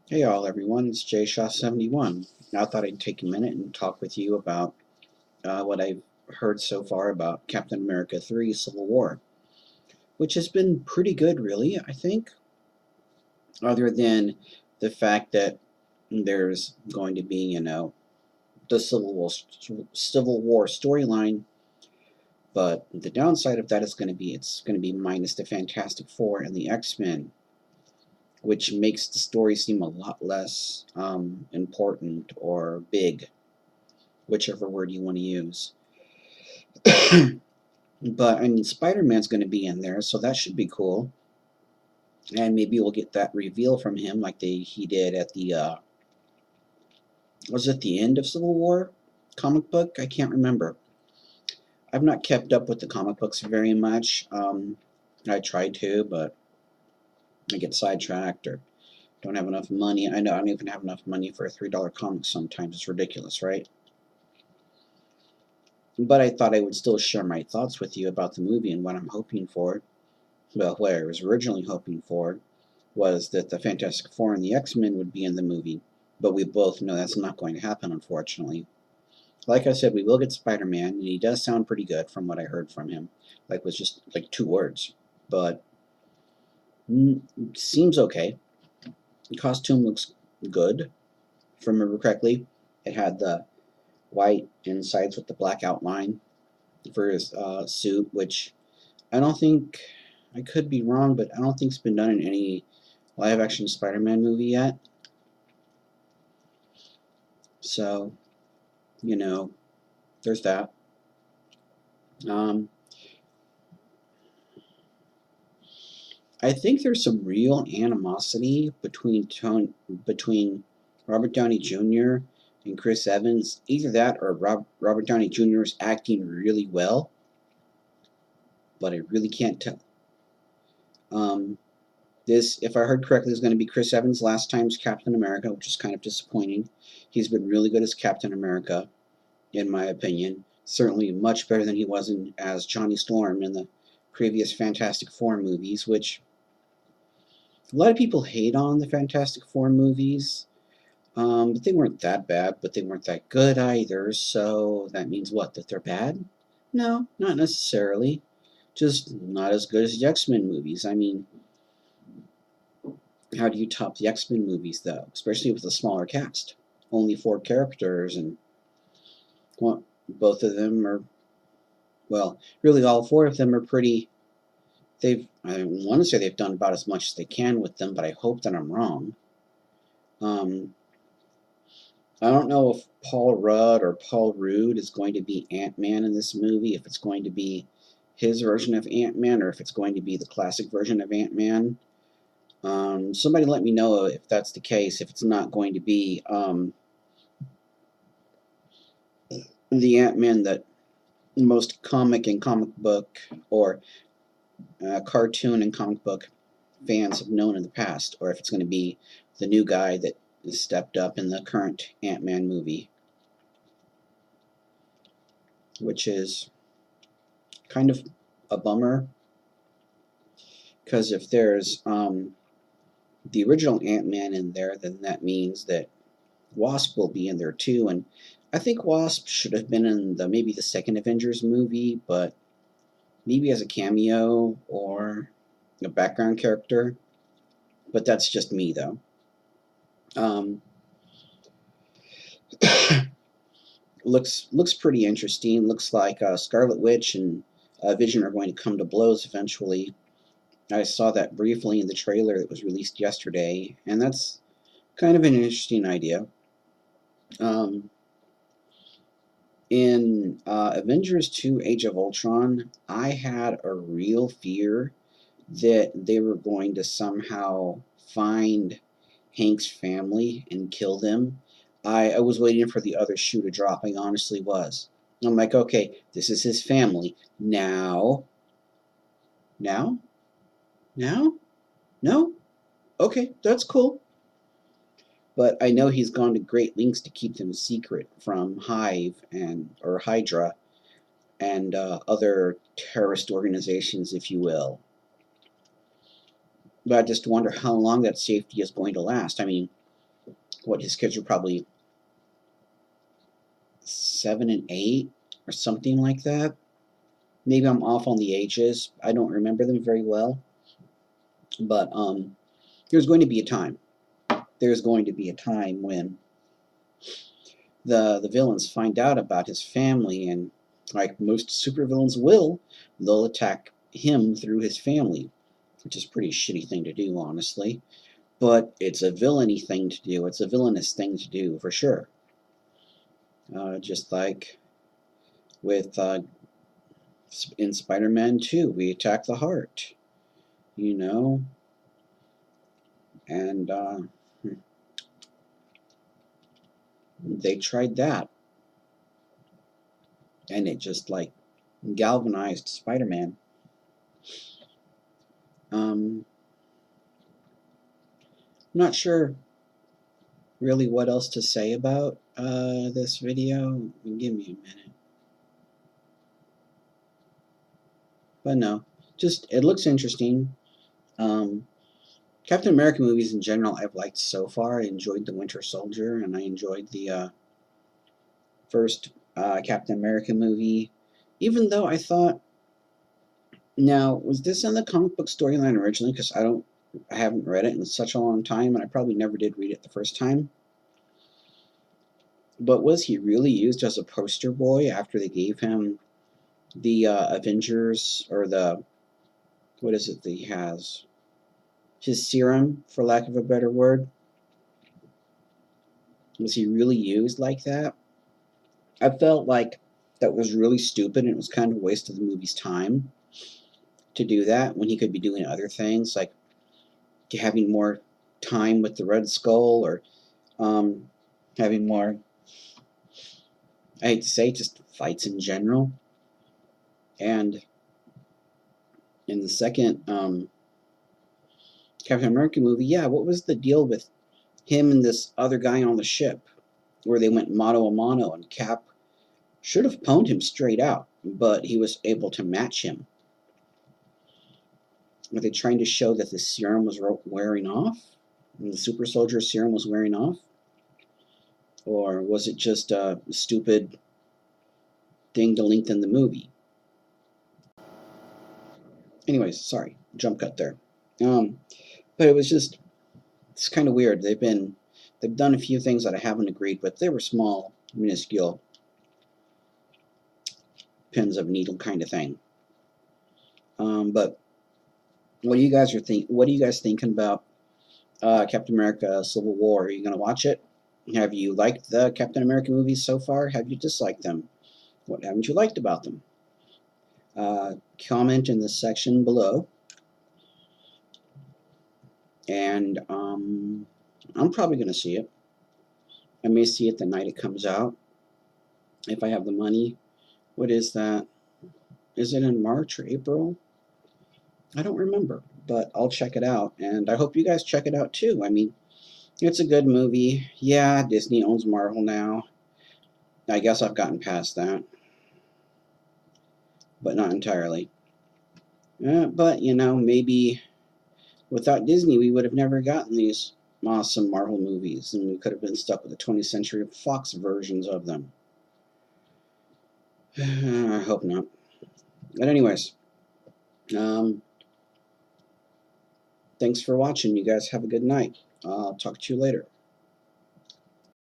Hey all everyone, it's JShaw71. Now I thought I'd take a minute and talk with you about what I've heard so far about Captain America 3 Civil War, which has been pretty good really, I think, other than the fact that there's going to be, the Civil War storyline, but the downside of that is it's going to be minus the Fantastic Four and the X-Men, which makes the story seem a lot less important or big, whichever word you want to use. But I mean, Spider-Man's going to be in there, so that should be cool. And maybe we'll get that reveal from him, like he did at the was it the end of Civil War comic book? I can't remember. I've not kept up with the comic books very much. I tried to, but I get sidetracked or don't have enough money. I know I don't even have enough money for a $3 comic sometimes. It's ridiculous, right? But I thought I would still share my thoughts with you about the movie and what I'm hoping for. Well, what I was originally hoping for was that the Fantastic Four and the X-Men would be in the movie, but we both know that's not going to happen, unfortunately. Like I said, we will get Spider-Man, and he does sound pretty good from what I heard from him, like with just like 2 words, but seems okay. The costume looks good, if I remember correctly. It had the white insides with the black outline for his suit, which I don't think, I could be wrong, but I don't think it's been done in any live action Spider-Man movie yet. So, you know, there's that. Um, I think there's some real animosity between Robert Downey Jr. and Chris Evans. Either that or Robert Downey Jr. is acting really well, but I really can't tell. Um, this, if I heard correctly, is going to be Chris Evans' last time as Captain America, which is kind of disappointing. He's been really good as Captain America, in my opinion. Certainly much better than he was as Johnny Storm in the previous Fantastic Four movies, which a lot of people hate on the Fantastic Four movies. But they weren't that bad, but they weren't that good either. So that means what? That they're bad? No, not necessarily. Just not as good as the X-Men movies. I mean, how do you top the X-Men movies, though? Especially with a smaller cast. Only 4 characters, and well, both of them are, well, really all 4 of them are pretty. I want to say they've done about as much as they can with them, but I hope that I'm wrong. Um, I don't know if Paul Rudd or Paul Rudd is going to be Ant-Man in this movie, if it's going to be his version of Ant-Man, or if it's going to be the classic version of Ant-Man. Somebody let me know if that's the case, if it's not going to be the Ant-Man that most comic and comic book or cartoon and comic book fans have known in the past, or if it's going to be the new guy that is stepped up in the current Ant-Man movie, which is kind of a bummer because if there's the original Ant-Man in there, then that means that Wasp will be in there too, and I think Wasp should have been in maybe the second Avengers movie, but maybe as a cameo or a background character. But that's just me, though. Um, looks pretty interesting. Looks like Scarlet Witch and Vision are going to come to blows eventually. I saw that briefly in the trailer that was released yesterday, and that's kind of an interesting idea. Um, in Avengers 2 Age of Ultron, I had a real fear that they were going to somehow find Hank's family and kill them. I was waiting for the other shoe to drop. I honestly was. I'm like, okay, this is his family. Now, now, no? Okay, that's cool. But I know he's gone to great lengths to keep them secret from Hive or Hydra and other terrorist organizations, if you will. But I just wonder how long that safety is going to last. I mean, his kids were probably 7 and 8 or something like that. Maybe I'm off on the ages. I don't remember them very well. But there's going to be a time. There's going to be a time when the villains find out about his family, and like most supervillains will, they'll attack him through his family, which is a pretty shitty thing to do, honestly. But it's a villainy thing to do. It's a villainous thing to do, for sure. Just like with in Spider-Man 2, we attack the heart, you know, and they tried that, and it just like galvanized Spider-Man. I'm not sure really what else to say about this video. Give me a minute. But no, just it looks interesting. Captain America movies in general I've liked so far. I enjoyed The Winter Soldier, and I enjoyed the first Captain America movie, even though I thought, now, was this in the comic book storyline originally? Because I haven't read it in such a long time, and I probably never did read it the first time. But was he really used as a poster boy after they gave him the Avengers, or the, what is it that he has? His serum, for lack of a better word. Was he really used like that? I felt like that was really stupid, and it was kind of a waste of the movie's time to do that when he could be doing other things, like having more time with the Red Skull, or having more, I hate to say, just fights in general. And in the second Captain America movie, yeah, what was the deal with him and this other guy on the ship, where they went mano a mano, and Cap should have pwned him straight out, but he was able to match him. Were they trying to show that the serum was wearing off? And the super soldier serum was wearing off? Or was it just a stupid thing to lengthen the movie? Anyways, sorry, jump cut there. But it's kind of weird. They've done a few things that I haven't agreed with. They were small, minuscule pins of needle kind of thing. But what do you guys thinking about Captain America: Civil War? Are you gonna watch it? Have you liked the Captain America movies so far? Have you disliked them? What haven't you liked about them? Comment in the section below. And I'm probably gonna see it. I may see it the night it comes out, if I have the money. What is that? Is it in March or April? I don't remember, but I'll check it out, and I hope you guys check it out too. I mean, it's a good movie. Yeah, Disney owns Marvel now. I guess I've gotten past that, but not entirely. But, maybe without Disney, we would have never gotten these awesome Marvel movies, and we could have been stuck with the 20th Century Fox versions of them. I hope not. But anyways, thanks for watching. You guys have a good night. I'll talk to you later.